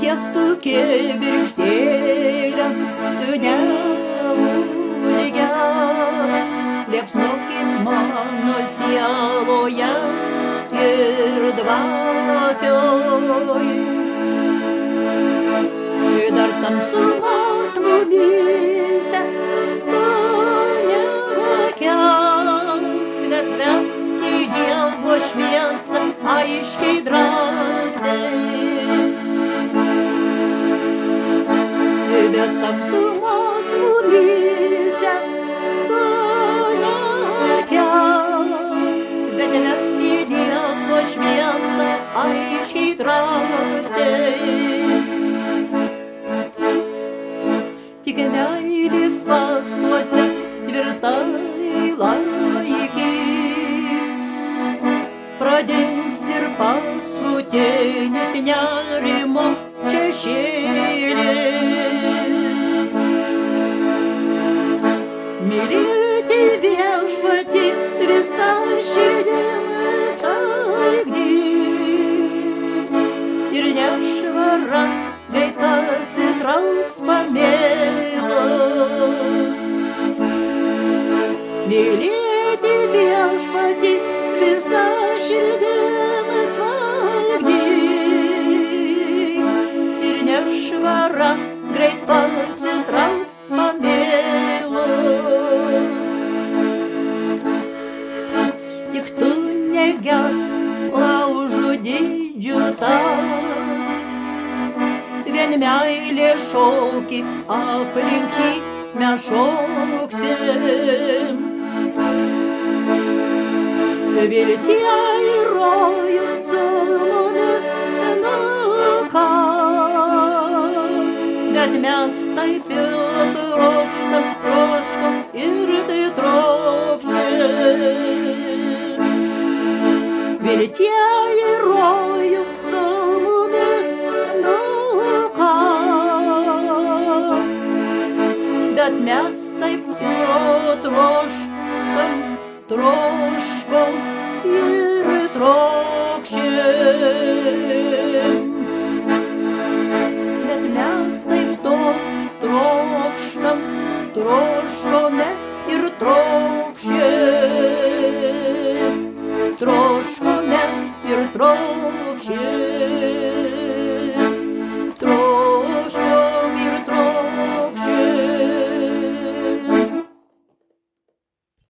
tiestų kibirkštėlę, tu neužges, liepsnokit mano sieloje ir dvasioj. Dar tamsumos mumyse tu nekelsk, bet vesk į Dievo šviesą aiškiai drąsiai. Bet tamsumos mumyse tu nekelsk, bet vesk į Dievo šviesą aiškiai drąsiai. Tik meilės spąstuose tvirtai laikyk, pradings ir paskutinis nerimo šešėlis. Mylėti viešpatį visą širdimi sargyk, ir nešvara greit pasitrauks pamėlos. Mylėti viešpatį visą širdimi sargyk, ir nešvara greit pasitrauks pamėlos. Tik tu negesk laužų dydžių tau, vien meilė šauki, aplink jį mes šauksim. Viltie į rojų su mumis nukak, bet mes taip ir troškam ir tai trokšim. Viltie į rojų su mumis nukak, bet mes taip troškam ir trokšim. Bet mes taip troškome ir trokšim. Troškome ir trokšim.